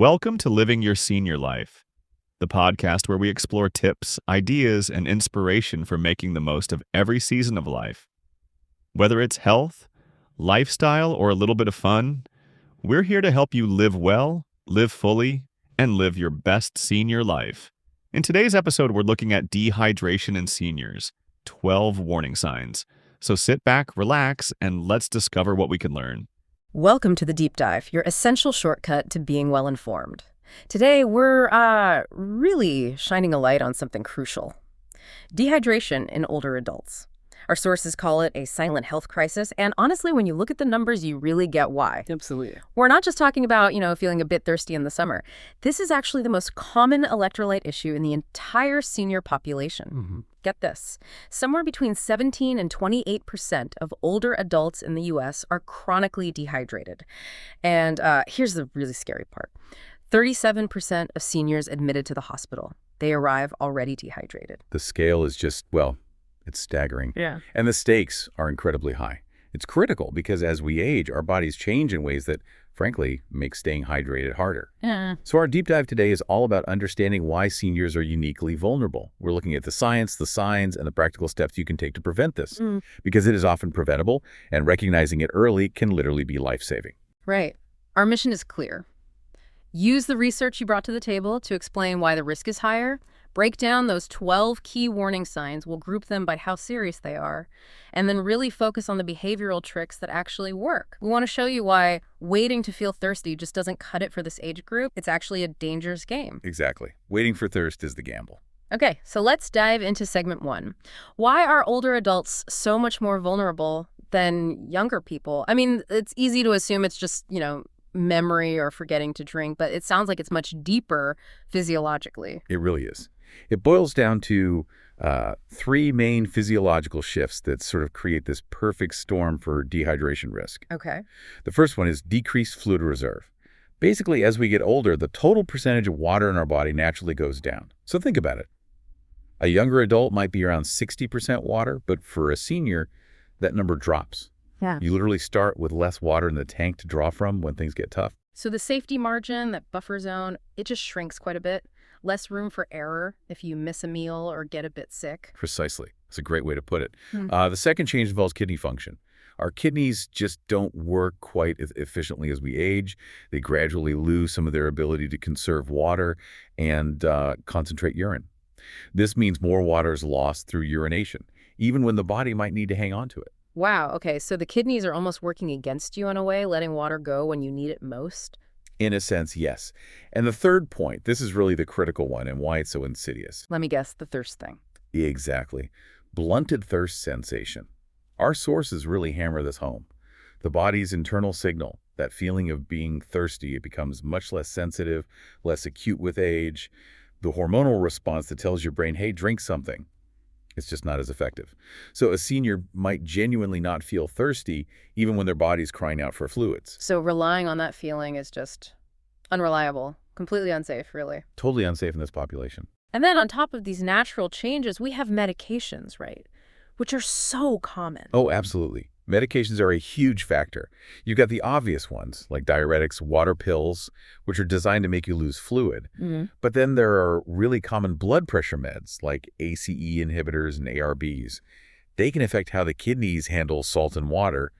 Welcome to Living Your Senior Life, the podcast where we explore tips, ideas, and inspiration for making the most of every season of life. Whether it's health, lifestyle, or a little bit of fun, we're here to help you live well, live fully, and live your best senior life. In today's episode, we're looking at dehydration in seniors, 12 warning signs. So sit back, relax, and let's discover what we can learn. Welcome to the Deep Dive, your essential shortcut to being well-informed. Today, we're really shining a light on something crucial. Dehydration in older adults. Our sources call it a silent health crisis, and honestly, when you look at the numbers, you really get why. Absolutely. We're not just talking about, feeling a bit thirsty in the summer. This is actually the most common electrolyte issue in the entire senior population. Mm-hmm. Get this. Somewhere between 17 and 28% of older adults in the U.S. are chronically dehydrated. And here's the really scary part. 37% of seniors admitted to the hospital. They arrive already dehydrated. The scale is just, well, it's staggering. Yeah. And the stakes are incredibly high. It's critical because as we age, our bodies change in ways that, frankly, make staying hydrated harder. Yeah. So our deep dive today is all about understanding why seniors are uniquely vulnerable. We're looking at the science, the signs, and the practical steps you can take to prevent this, because it is often preventable, and recognizing it early can literally be life-saving. Right. Our mission is clear. Use the research you brought to the table to explain why the risk is higher. Break down those 12 key warning signs. We'll group them by how serious they are, and then really focus on the behavioral tricks that actually work. We want to show you why waiting to feel thirsty just doesn't cut it for this age group. It's actually a dangerous game. Exactly. Waiting for thirst is the gamble. Okay, so let's dive into segment 1. Why are older adults so much more vulnerable than younger people? I mean, it's easy to assume it's just, memory or forgetting to drink, but it sounds like it's much deeper physiologically. It really is. It boils down to three main physiological shifts that sort of create this perfect storm for dehydration risk. Okay. The first one is decreased fluid reserve. Basically, as we get older, the total percentage of water in our body naturally goes down. So think about it. A younger adult might be around 60% water, but for a senior, that number drops. Yeah. You literally start with less water in the tank to draw from when things get tough. So the safety margin, that buffer zone, it just shrinks quite a bit. Less room for error if you miss a meal or get a bit sick. Precisely. That's a great way to put it. The second change involves kidney function. Our kidneys just don't work quite as efficiently as we age. They gradually lose some of their ability to conserve water and concentrate urine. This means more water is lost through urination, even when the body might need to hang on to it. Wow, okay, so the kidneys are almost working against you in a way, letting water go when you need it most? In a sense, yes. And the third point, this is really the critical one and why it's so insidious. Let me guess, the thirst thing. Exactly. Blunted thirst sensation. Our sources really hammer this home. The body's internal signal, that feeling of being thirsty, it becomes much less sensitive, less acute with age. The hormonal response that tells your brain, hey, drink something. It's just not as effective. So a senior might genuinely not feel thirsty even when their body's crying out for fluids. So relying on that feeling is just unreliable, completely unsafe, really. Totally unsafe in this population. And then on top of these natural changes, we have medications, right? Which are so common. Oh, absolutely. Medications are a huge factor. You've got the obvious ones, like diuretics, water pills, which are designed to make you lose fluid. But then there are really common blood pressure meds, like ACE inhibitors and ARBs. They can affect how the kidneys handle salt and water,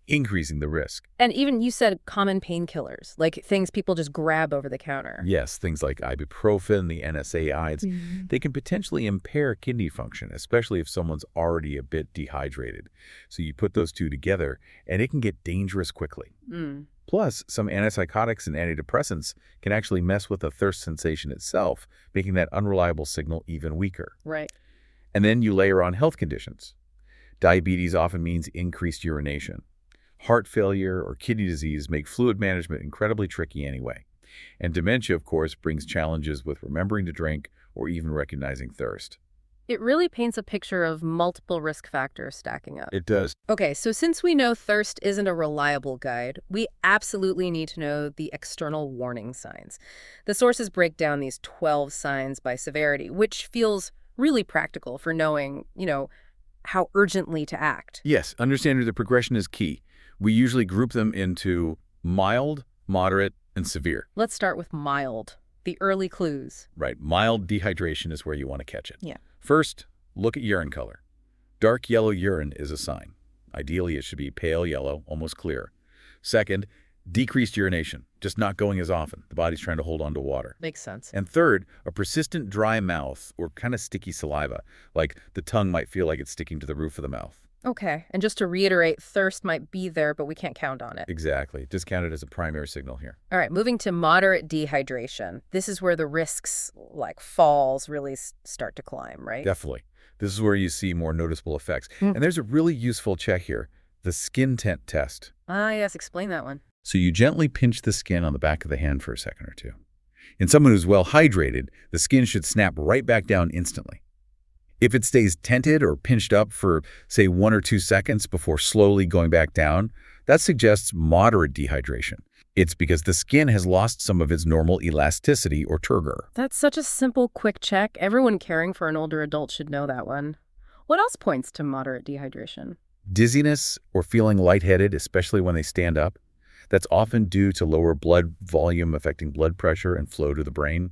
increasing the risk. And even you said common painkillers, like things people just grab over the counter. Yes, things like ibuprofen, the NSAIDs, they can potentially impair kidney function, especially if someone's already a bit dehydrated. So you put those two together, and it can get dangerous quickly. Plus, some antipsychotics and antidepressants can actually mess with the thirst sensation itself, making that unreliable signal even weaker. Right. And then you layer on health conditions. Diabetes often means increased urination. Heart failure or kidney disease make fluid management incredibly tricky anyway. And dementia, of course, brings challenges with remembering to drink or even recognizing thirst. It really paints a picture of multiple risk factors stacking up. It does. Okay, so since we know thirst isn't a reliable guide, we absolutely need to know the external warning signs. The sources break down these 12 signs by severity, which feels really practical for knowing, how urgently to act. Yes, understanding the progression is key. We usually group them into mild, moderate, and severe. Let's start with mild, the early clues. Right, mild dehydration is where you want to catch it. Yeah. First, look at urine color. Dark yellow urine is a sign. Ideally, it should be pale yellow, almost clear. Second, decreased urination, just not going as often. The body's trying to hold on to water. Makes sense. And third, a persistent dry mouth or kind of sticky saliva, like the tongue might feel like it's sticking to the roof of the mouth. Okay, and just to reiterate, thirst might be there, but we can't count on it. Exactly. Discount it as a primary signal here. All right, moving to moderate dehydration. This is where the risks, like falls, really start to climb, right? Definitely. This is where you see more noticeable effects. And there's a really useful check here, the skin tent test. Ah, yes, explain that one. So you gently pinch the skin on the back of the hand for a second or two. In someone who's well hydrated, the skin should snap right back down instantly. If it stays tented or pinched up for, say, 1 or 2 seconds before slowly going back down, that suggests moderate dehydration. It's because the skin has lost some of its normal elasticity or turgor. That's such a simple, quick check. Everyone caring for an older adult should know that one. What else points to moderate dehydration? Dizziness or feeling lightheaded, especially when they stand up, that's often due to lower blood volume affecting blood pressure and flow to the brain.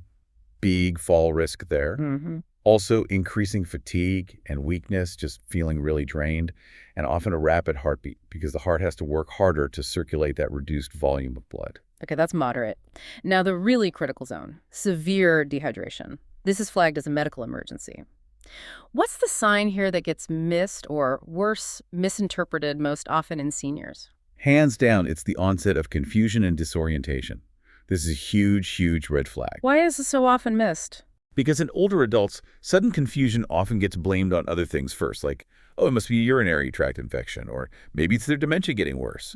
Big fall risk there. Also, increasing fatigue and weakness, just feeling really drained, and often a rapid heartbeat because the heart has to work harder to circulate that reduced volume of blood. Okay, that's moderate. Now, the really critical zone, severe dehydration. This is flagged as a medical emergency. What's the sign here that gets missed or, worse, misinterpreted most often in seniors? Hands down, it's the onset of confusion and disorientation. This is a huge, huge red flag. Why is this so often missed? Because in older adults, sudden confusion often gets blamed on other things first, like, oh, it must be a urinary tract infection, or maybe it's their dementia getting worse.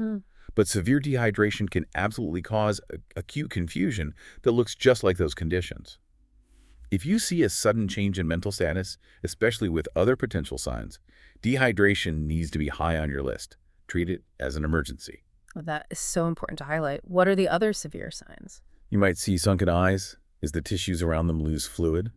But severe dehydration can absolutely cause acute confusion that looks just like those conditions. If you see a sudden change in mental status, especially with other potential signs, dehydration needs to be high on your list. Treat it as an emergency. Well, that is so important to highlight. What are the other severe signs? You might see sunken eyes as the tissues around them lose fluid,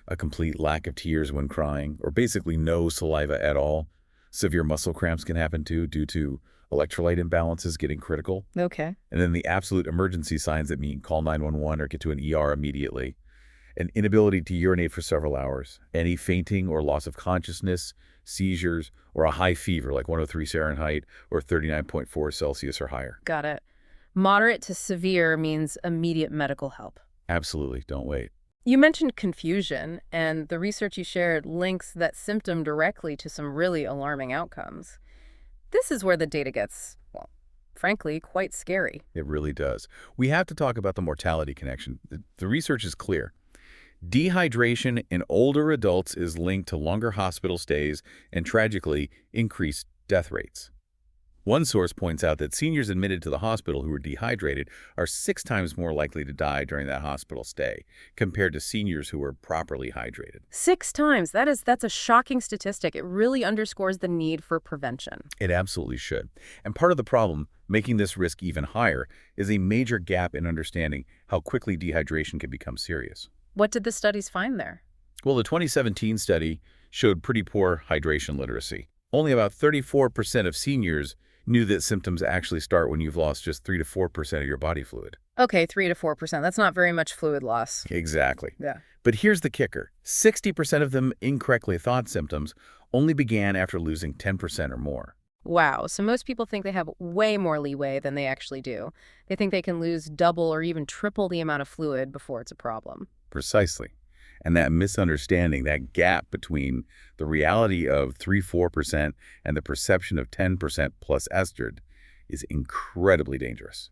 a complete lack of tears when crying, or basically no saliva at all. Severe muscle cramps can happen too, due to electrolyte imbalances getting critical. Okay. And then the absolute emergency signs that mean call 911 or get to an ER immediately. An inability to urinate for several hours, any fainting or loss of consciousness, seizures, or a high fever like 103 Fahrenheit or 39.4 Celsius or higher. Got it. Moderate to severe means immediate medical help. Absolutely, don't wait. You mentioned confusion, and the research you shared links that symptom directly to some really alarming outcomes. This is where the data gets, well, frankly, quite scary. It really does. We have to talk about the mortality connection. The research is clear. Dehydration in older adults is linked to longer hospital stays and, tragically, increased death rates. One source points out that seniors admitted to the hospital who are dehydrated are 6 times more likely to die during that hospital stay compared to seniors who are properly hydrated. 6 times. That's a shocking statistic. It really underscores the need for prevention. It absolutely should. And part of the problem, making this risk even higher, is a major gap in understanding how quickly dehydration can become serious. What did the studies find there? Well, the 2017 study showed pretty poor hydration literacy. Only about 34% of seniors knew that symptoms actually start when you've lost just 3 to 4% of your body fluid. Okay, 3 to 4%. That's not very much fluid loss. Exactly. Yeah. But here's the kicker. 60% of them incorrectly thought symptoms only began after losing 10% or more. Wow. So most people think they have way more leeway than they actually do. They think they can lose double or even triple the amount of fluid before it's a problem. Precisely. And that misunderstanding, that gap between the reality of 3–4% and the perception of 10% plus estered is incredibly dangerous.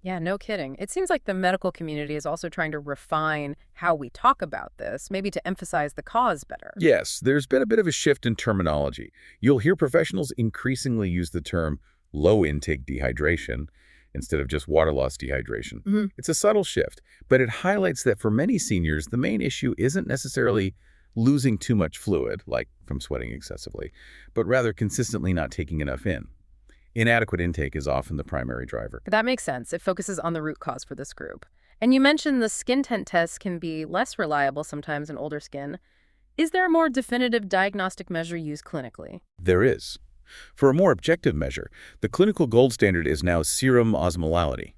Yeah, no kidding. It seems like the medical community is also trying to refine how we talk about this, maybe to emphasize the cause better. Yes, there's been a bit of a shift in terminology. You'll hear professionals increasingly use the term low-intake dehydration instead of just water loss dehydration. It's a subtle shift, but it highlights that for many seniors, the main issue isn't necessarily losing too much fluid, like from sweating excessively, but rather consistently not taking enough in. Inadequate intake is often the primary driver. That makes sense. It focuses on the root cause for this group. And you mentioned the skin tent test can be less reliable sometimes in older skin. Is there a more definitive diagnostic measure used clinically? There is. For a more objective measure, the clinical gold standard is now serum osmolality.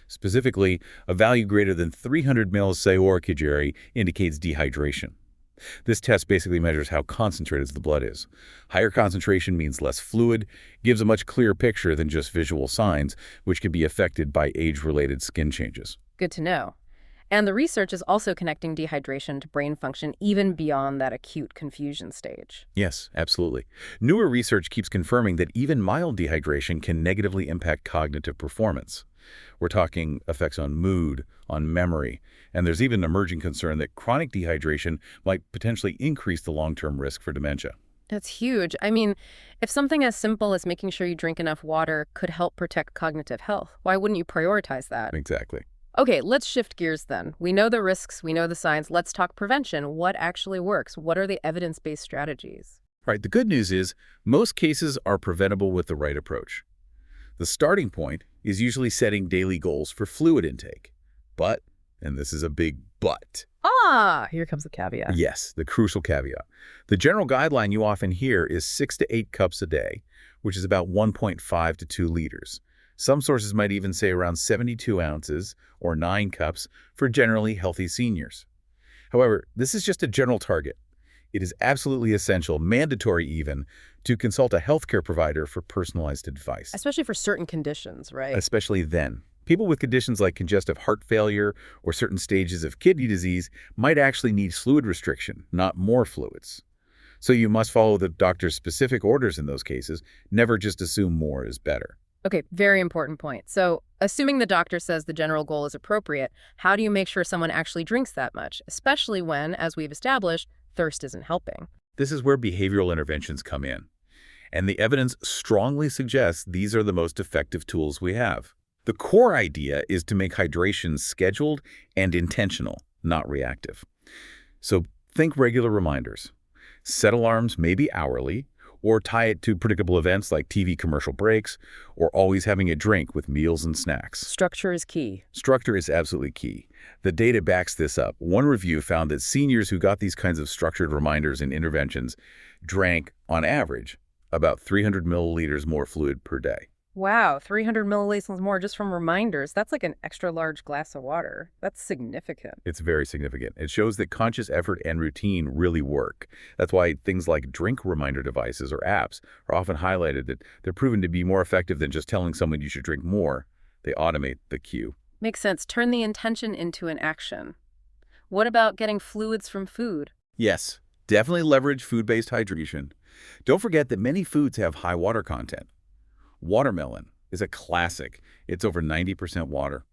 Specifically, a value greater than 300 mils Sayur indicates dehydration. This test basically measures how concentrated the blood is. Higher concentration means less fluid, gives a much clearer picture than just visual signs, which can be affected by age-related skin changes. Good to know. And the research is also connecting dehydration to brain function even beyond that acute confusion stage. Yes, absolutely. Newer research keeps confirming that even mild dehydration can negatively impact cognitive performance. We're talking effects on mood, on memory, and there's even an emerging concern that chronic dehydration might potentially increase the long-term risk for dementia. That's huge. I mean, if something as simple as making sure you drink enough water could help protect cognitive health, why wouldn't you prioritize that? Exactly. Okay, let's shift gears then. We know the risks, we know the science. Let's talk prevention. What actually works? What are the evidence-based strategies? Right, the good news is most cases are preventable with the right approach. The starting point is usually setting daily goals for fluid intake. But, and this is a big but. Here comes the caveat. Yes, the crucial caveat. The general guideline you often hear is 6 to 8 cups a day, which is about 1.5 to 2 liters. Some sources might even say around 72 ounces or 9 cups for generally healthy seniors. However, this is just a general target. It is absolutely essential, mandatory even, to consult a healthcare provider for personalized advice. Especially for certain conditions, right? Especially then. People with conditions like congestive heart failure or certain stages of kidney disease might actually need fluid restriction, not more fluids. So you must follow the doctor's specific orders in those cases, never just assume more is better. Okay, very important point. So, assuming the doctor says the general goal is appropriate, how do you make sure someone actually drinks that much, especially when, as we've established, thirst isn't helping? This is where behavioral interventions come in. And the evidence strongly suggests these are the most effective tools we have. The core idea is to make hydration scheduled and intentional, not reactive. So think regular reminders. Set alarms maybe hourly, or tie it to predictable events like TV commercial breaks, or always having a drink with meals and snacks. Structure is key. Structure is absolutely key. The data backs this up. One review found that seniors who got these kinds of structured reminders and interventions drank, on average, about 300 milliliters more fluid per day. Wow, 300 milliliters more just from reminders. That's like an extra large glass of water. That's significant. It's very significant. It shows that conscious effort and routine really work. That's why things like drink reminder devices or apps are often highlighted, that they're proven to be more effective than just telling someone you should drink more. They automate the cue. Makes sense. Turn the intention into an action. What about getting fluids from food? Yes, definitely leverage food-based hydration. Don't forget that many foods have high water content. Watermelon is a classic. It's over 90% water.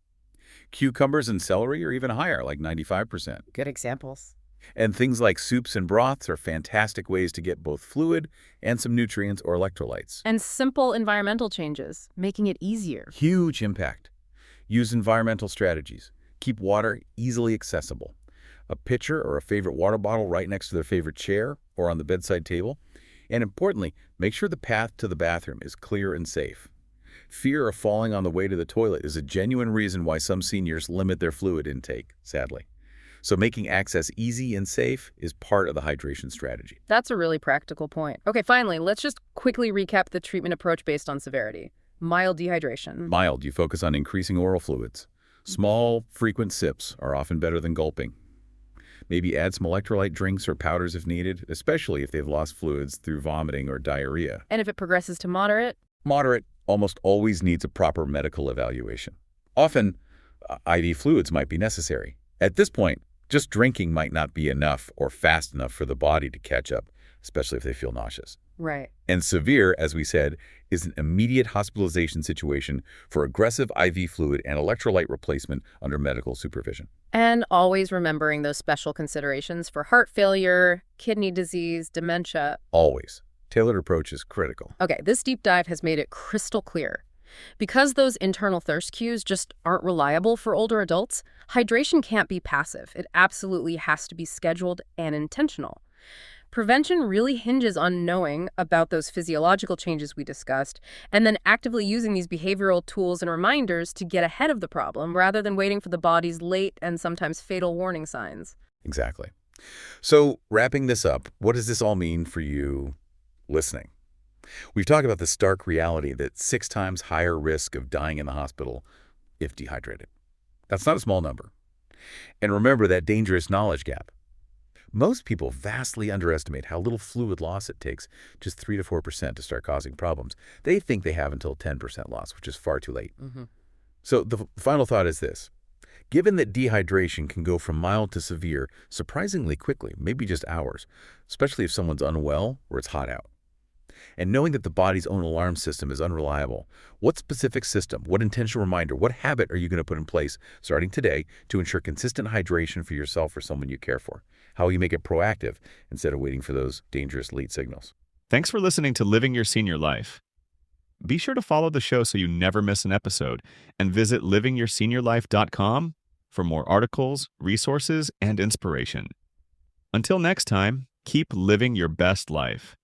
Cucumbers and celery are even higher, like 95%. Good examples. And things like soups and broths are fantastic ways to get both fluid and some nutrients or electrolytes. And simple environmental changes, making it easier. Huge impact. Use environmental strategies. Keep water easily accessible. A pitcher or a favorite water bottle right next to their favorite chair or on the bedside table. And importantly, make sure the path to the bathroom is clear and safe. Fear of falling on the way to the toilet is a genuine reason why some seniors limit their fluid intake, sadly. So making access easy and safe is part of the hydration strategy. That's a really practical point. Okay, finally, let's just quickly recap the treatment approach based on severity. Mild dehydration. Mild, you focus on increasing oral fluids. Small, frequent sips are often better than gulping. Maybe add some electrolyte drinks or powders if needed, especially if they've lost fluids through vomiting or diarrhea. And if it progresses to moderate? Moderate almost always needs a proper medical evaluation. Often, IV fluids might be necessary. At this point, just drinking might not be enough or fast enough for the body to catch up, especially if they feel nauseous. Right. And severe, as we said, is an immediate hospitalization situation for aggressive IV fluid and electrolyte replacement under medical supervision. And always remembering those special considerations for heart failure, kidney disease, dementia. Always. Tailored approach is critical. Okay, this deep dive has made it crystal clear. Because those internal thirst cues just aren't reliable for older adults, hydration can't be passive. It absolutely has to be scheduled and intentional. Prevention really hinges on knowing about those physiological changes we discussed and then actively using these behavioral tools and reminders to get ahead of the problem rather than waiting for the body's late and sometimes fatal warning signs. Exactly. So wrapping this up, what does this all mean for you listening? We've talked about the stark reality that 6 times higher risk of dying in the hospital if dehydrated. That's not a small number. And remember that dangerous knowledge gap. Most people vastly underestimate how little fluid loss it takes, just 3 to 4% to start causing problems. They think they have until 10% loss, which is far too late. So the final thought is this. Given that dehydration can go from mild to severe surprisingly quickly, maybe just hours, especially if someone's unwell or it's hot out, and knowing that the body's own alarm system is unreliable, what specific system, what intentional reminder, what habit are you going to put in place starting today to ensure consistent hydration for yourself or someone you care for? How will you make it proactive instead of waiting for those dangerous lead signals? Thanks for listening to Living Your Senior Life. Be sure to follow the show so you never miss an episode, and visit livingyourSeniorLife.com for more articles, resources, and inspiration. Until next time, keep living your best life.